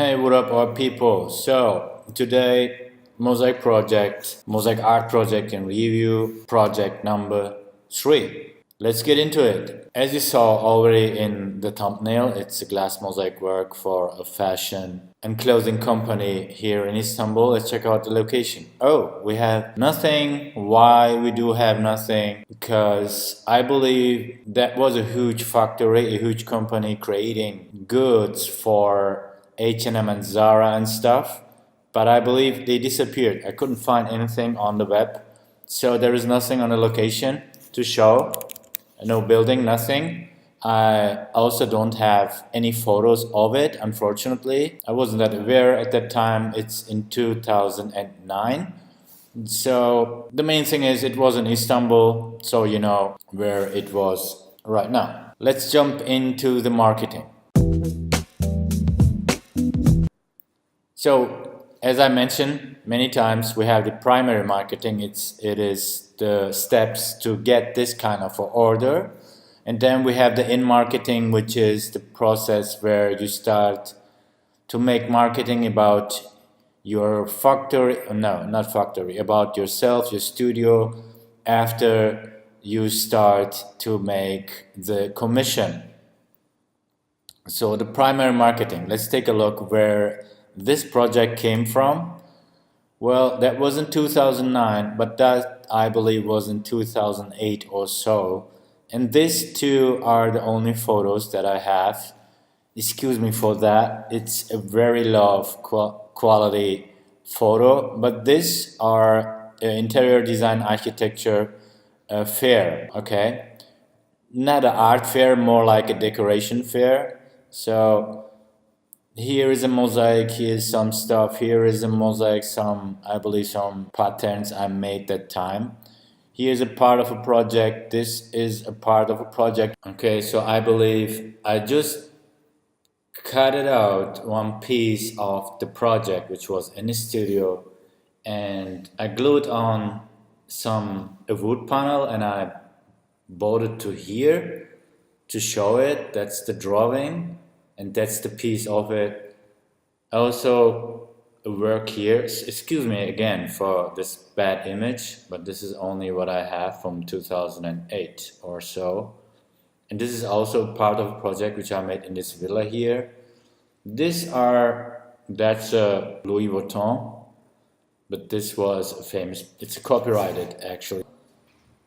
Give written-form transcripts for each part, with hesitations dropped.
Hey, what up, all people? So today, Mosaic art project and review project number 3. Let's get into it. As you saw already in the thumbnail, it's a glass mosaic work for a fashion and clothing company here in Istanbul. Let's check out the location. Oh, we have nothing. Why we do have nothing? Because I believe that was a huge factory, a huge company creating goods for H&M and Zara and stuff, but I believe they disappeared. I couldn't find anything on the web, so there is nothing on the location to show. No building, nothing. I also don't have any photos of it, unfortunately. I wasn't that aware at that time. It's in 2009. So the main thing is it was in Istanbul, so you know where it was right now. Let's jump into the marketing. So, as I mentioned many times, we have the primary marketing. It is the steps to get this kind of order. And then we have the in-marketing, which is the process where you start to make marketing about your factory, no, not factory, about yourself, your studio, after you start to make the commission. So the primary marketing, let's take a look where this project came from. Well, that was in 2009, but that I believe was in 2008 or so. And these two are the only photos that I have. Excuse me for that. It's a very low quality photo, but these are interior design architecture fair, okay? Not an art fair, more like a decoration fair. So here is a mosaic, here's some stuff, here is a mosaic, I believe some patterns I made that time. Here's a part of a project, this is a part of a project. Okay, so I believe I just cut it out, one piece of the project which was in the studio, and I glued on a wood panel and I brought it to here to show it. That's the drawing. And that's the piece of it. Also, work here. Excuse me again for this bad image, but this is only what I have from 2008 or so. And this is also part of a project which I made in this villa here. That's a Louis Vuitton, but this was a famous, it's copyrighted actually.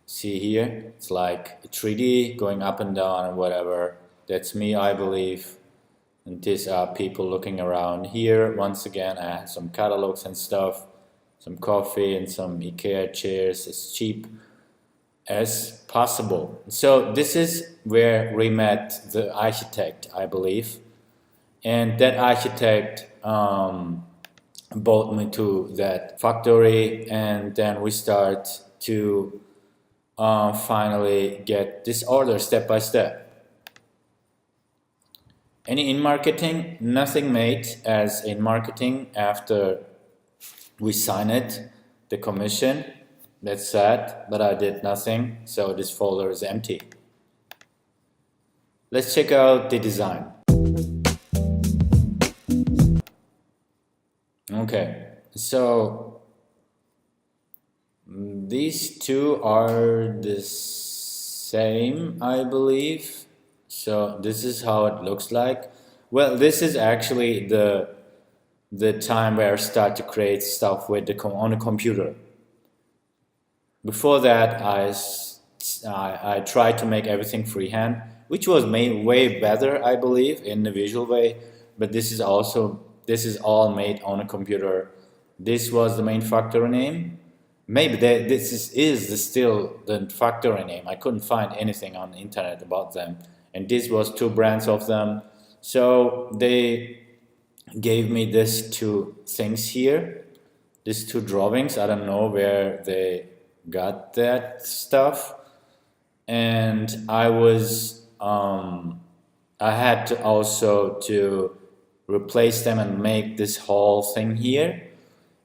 See here, it's like a 3D going up and down and whatever. That's me, I believe. And these are people looking around here. Once again, I had some catalogs and stuff, some coffee and some IKEA chairs as cheap as possible. So this is where we met the architect, I believe. And that architect brought me to that factory, and then we start to finally get this order step by step. Any in marketing, nothing made as in marketing after we sign it, the commission. That's sad, but I did nothing, so this folder is empty. Let's check out the design. Okay, so these two are the same, I believe. So this is how it looks like. Well, this is actually the time where I start to create stuff with on a computer. Before that, I tried to make everything freehand, which was made way better, I believe, in the visual way. But this is all made on a computer. This was the main factory name. Maybe this is still the factory name. I couldn't find anything on the internet about them. And this was two brands of them. So they gave me these two things here, these two drawings. I don't know where they got that stuff. And I had to replace them and make this whole thing here.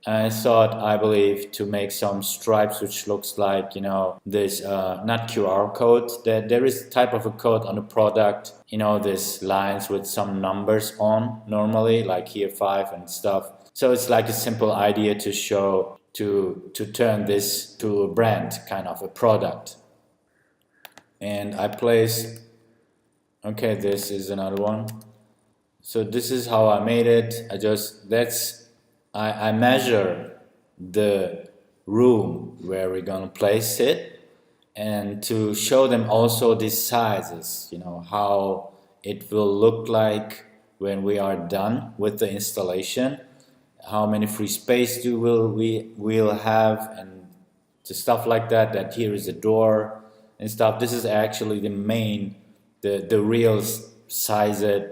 I thought, I believe, to make some stripes which looks like, you know, this not QR code, that there is a type of a code on the product, you know, this lines with some numbers on normally, like here 5 and stuff. So it's like a simple idea to show, to turn this to a brand, kind of a product. And I place, okay, this is another one. So this is how I made it. I measure the room where we're gonna place it, and to show them also these sizes, you know, how it will look like when we are done with the installation, how many free space we'll have, and the stuff like that, that here is a door and stuff. This is actually the main, the real sized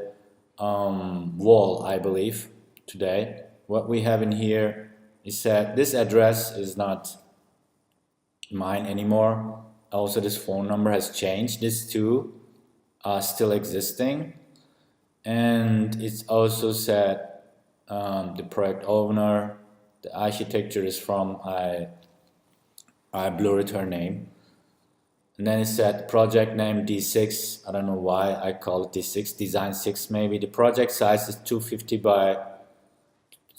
wall, I believe, today. What we have in here is that this address is not mine anymore. Also, this phone number has changed. These two are still existing. And it's also said the project owner, the architecture is from, I blurred her name. And then it said project name D6. I don't know why I call it D6, design 6 maybe. The project size is 250 by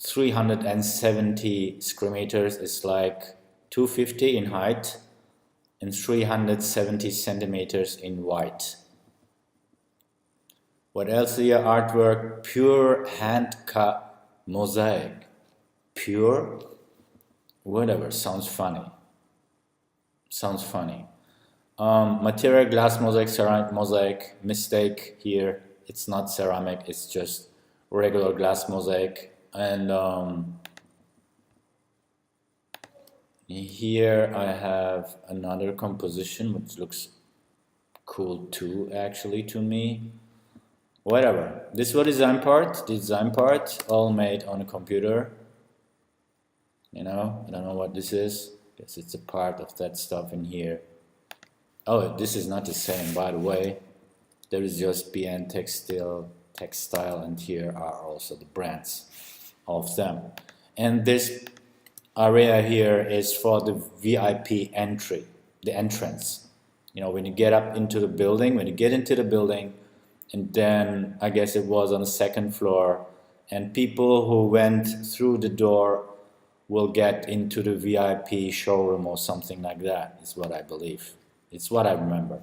370 square meters. It's like 250 in height and 370 centimeters in wide. What else here? Artwork, pure hand cut mosaic. Pure, whatever, sounds funny. Sounds funny. Material glass mosaic, ceramic mosaic. Mistake here. It's not ceramic, it's just regular glass mosaic. And here I have another composition which looks cool too, actually, to me. Whatever. This was design part. The design part all made on a computer. You know, I don't know what this is. Guess it's a part of that stuff in here. Oh, this is not the same, by the way. There is just BN Textile, and here are also the brands of them. And this area here is for the VIP entry, the entrance. You know, when you get up into the building, and then I guess it was on the second floor, and people who went through the door will get into the VIP showroom or something like that, is what I believe. It's what I remember.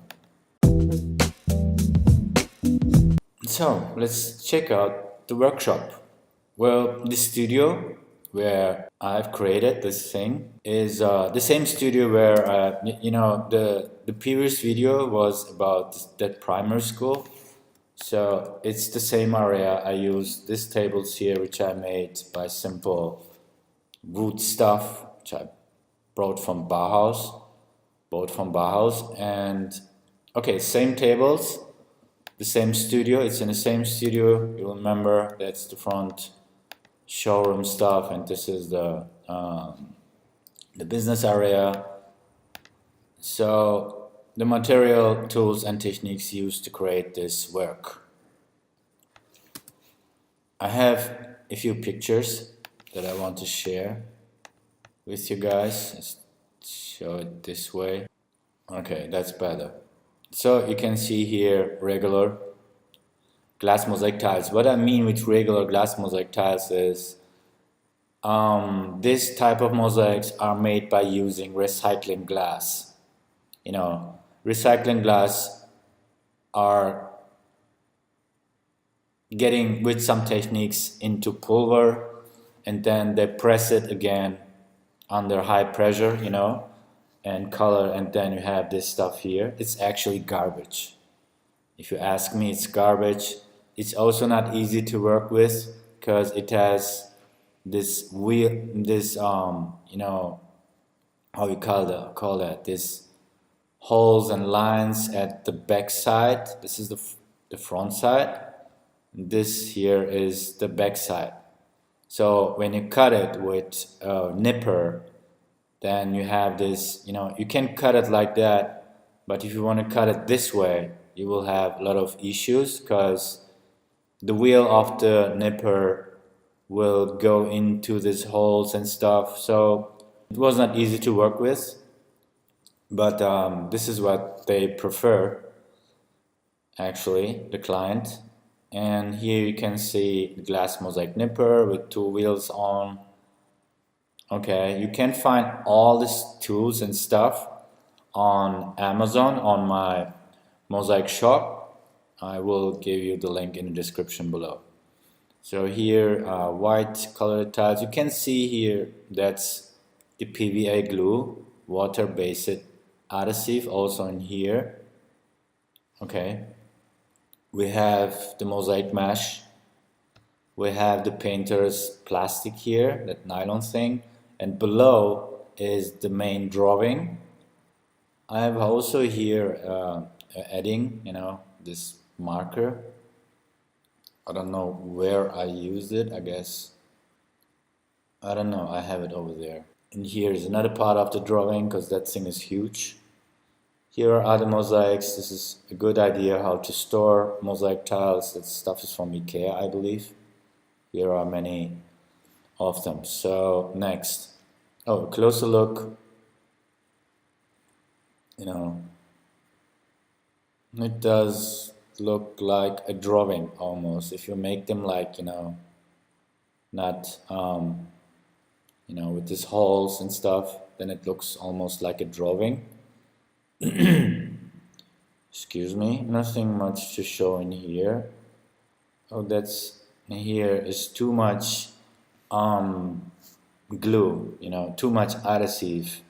So let's check out the workshop. Well, the studio where I've created this thing is the same studio where you know, the previous video was about that primary school. So it's the same area. I use these tables here, which I made by simple wood stuff, which I brought from Bauhaus. And okay, same tables, the same studio. It's in the same studio. You'll remember that's the front showroom stuff, and this is the business area. So the material, tools, and techniques used to create this work. I have a few pictures that I want to share with you guys. Let's show it this way. Okay, that's better. So you can see here regular glass mosaic tiles. What I mean with regular glass mosaic tiles is this type of mosaics are made by using recycling glass. You know, recycling glass are getting with some techniques into pulver, and then they press it again under high pressure, you know, and color, and then you have this stuff here. It's actually garbage. If you ask me, it's garbage. It's also not easy to work with because it has this wheel, this you know, how you call that, this holes and lines at the back side. This is the front side. This here is the back side. So when you cut it with a nipper, then you have this, you know, you can cut it like that, but if you want to cut it this way, you will have a lot of issues because the wheel of the nipper will go into these holes and stuff. So it was not easy to work with, but this is what they prefer, actually, the client. And here you can see the glass mosaic nipper with 2 wheels on. Okay, you can find all these tools and stuff on Amazon on my Mosaic shop. I will give you the link in the description below. So here, white colored tiles. You can see here that's the PVA glue, water-based adhesive also in here. Okay. We have the mosaic mesh. We have the painter's plastic here, that nylon thing. And below is the main drawing. I have also here adding, this marker. I don't know where I used it, I guess. I don't know, I have it over there. And here is another part of the drawing because that thing is huge. Here are other mosaics. This is a good idea how to store mosaic tiles. That stuff is from IKEA, I believe. Here are many of them. So next, a closer look. It does look like a drawing almost. If you make them like, not, with these holes and stuff, then it looks almost like a drawing. Excuse me, nothing much to show in here. Oh, here is too much glue, too much adhesive.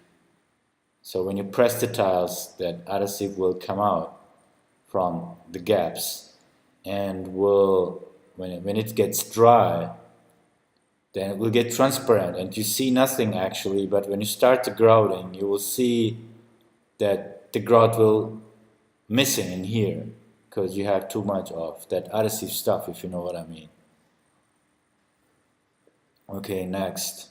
So when you press the tiles, that adhesive will come out from the gaps and when it gets dry, then it will get transparent and you see nothing actually. But when you start the grouting, you will see that the grout will missing in here because you have too much of that adhesive stuff, if you know what I mean. Okay, next.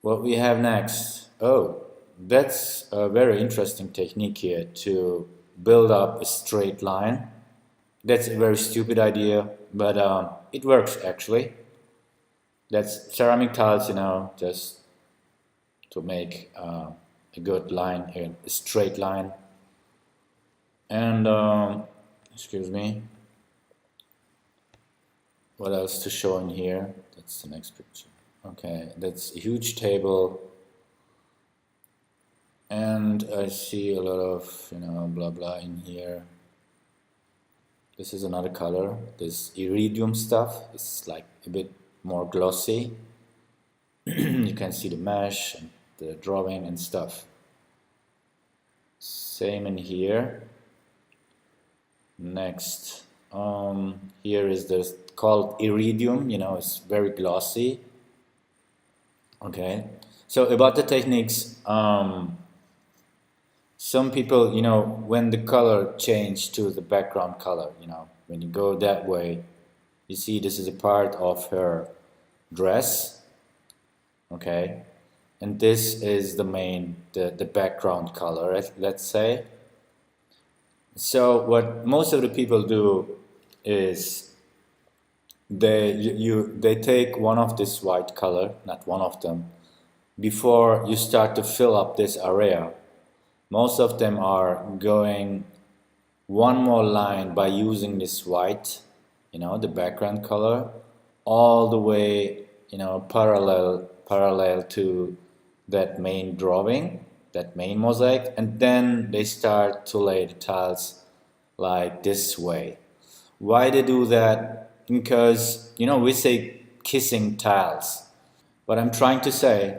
What we have next? Oh, that's a very interesting technique here to build up a straight line. That's a very stupid idea, but it works actually. That's ceramic tiles, just to make a good line, a straight line. And excuse me, what else to show in here? That's the next picture. Okay, that's a huge table, and I see a lot of blah blah in here. This is another color. This iridium stuff is like a bit more glossy. You can see the mesh and the drawing and stuff. Same in here. Next, here is this called iridium. It's very glossy. Okay, so about the techniques, some people, when the color change to the background color, when you go that way, you see this is a part of her dress. Okay, and this is the background color, let's say. So what most of the people do is they take one of this white color, not one of them, before you start to fill up this area. Most of them are going one more line by using this white, the background color, all the way, parallel to that main drawing, that main mosaic, and then they start to lay the tiles like this way. Why they do that? Because, we say kissing tiles. What I'm trying to say,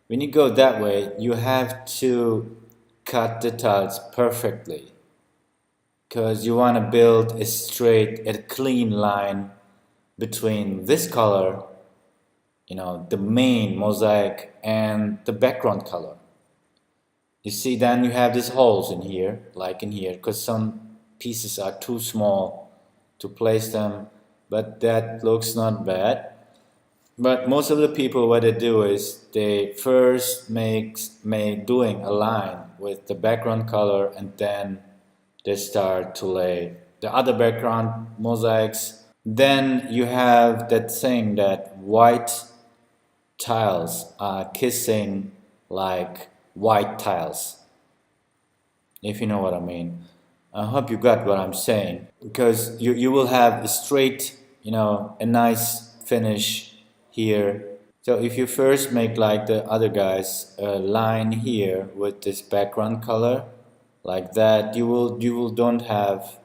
when you go that way, you have to cut the tiles perfectly. Because you want to build a clean line between this color, the main mosaic, and the background color. You see, then you have these holes in here, like in here, because some pieces are too small to place them, but that looks not bad. But most of the people, what they do is they first make doing a line with the background color, and then they start to lay the other background mosaics. Then you have that saying that white tiles are kissing like white tiles, if you know what I mean. I hope you got what I'm saying, because you will have a straight, a nice finish here. So if you first make like the other guys a line here with this background color like that, you will don't have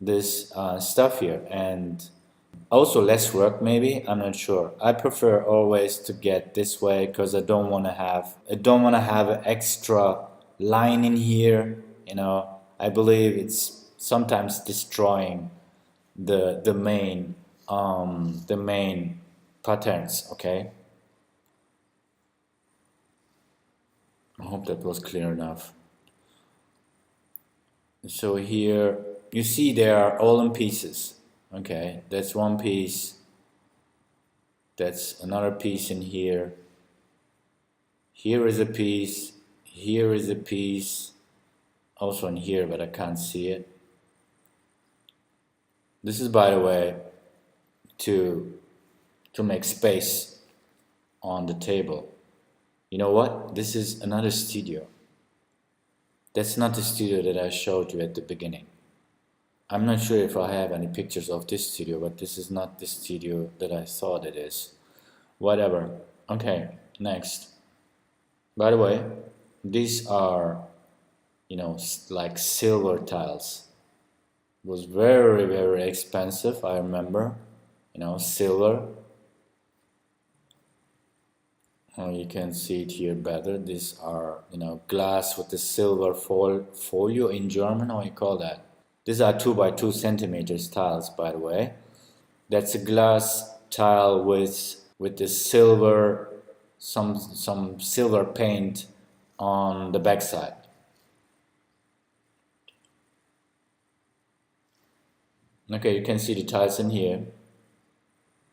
this stuff here, and also less work maybe, I'm not sure. I prefer always to get this way because I don't want to have an extra line in here, I believe it's sometimes destroying the main patterns. Okay, I hope that was clear enough. So here you see they are all in pieces. Okay, that's one piece, that's another piece in here, here is a piece, here is a piece, also in here, but I can't see it. This is, by the way, to make space on the table. You know what? This is another studio. That's not the studio that I showed you at the beginning. I'm not sure if I have any pictures of this studio, but this is not the studio that I thought it is. Whatever. Okay, next. By the way, these are, like silver tiles. It was very, very expensive, I remember. Silver. You can see it here better. These are, glass with the silver folio in German. How you call that? These are 2 by 2 centimeters tiles, by the way. That's a glass tile with the silver, some silver paint on the backside. Okay, you can see the tiles in here.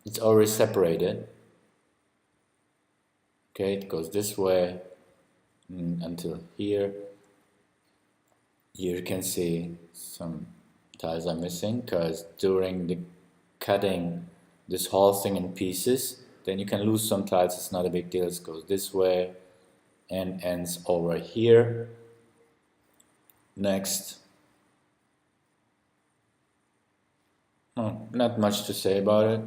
It's already separated. Okay, it goes this way until here. Here you can see some tiles are missing because during the cutting this whole thing in pieces, then you can lose some tiles. It's not a big deal. It goes this way and ends over here. Next. Not much to say about it.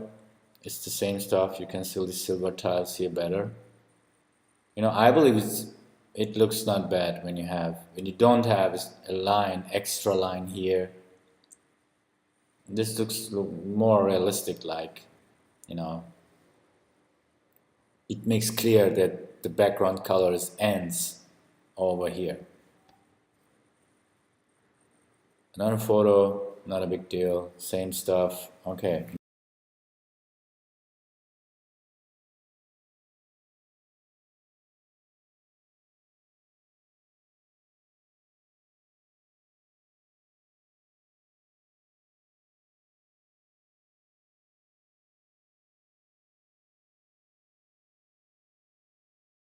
It's the same stuff. You can see the silver tiles here better. I believe it looks not bad when you don't have a line, extra line here. This looks more realistic, like, it makes clear that the background colors ends over here. Another photo, not a big deal, same stuff. Okay.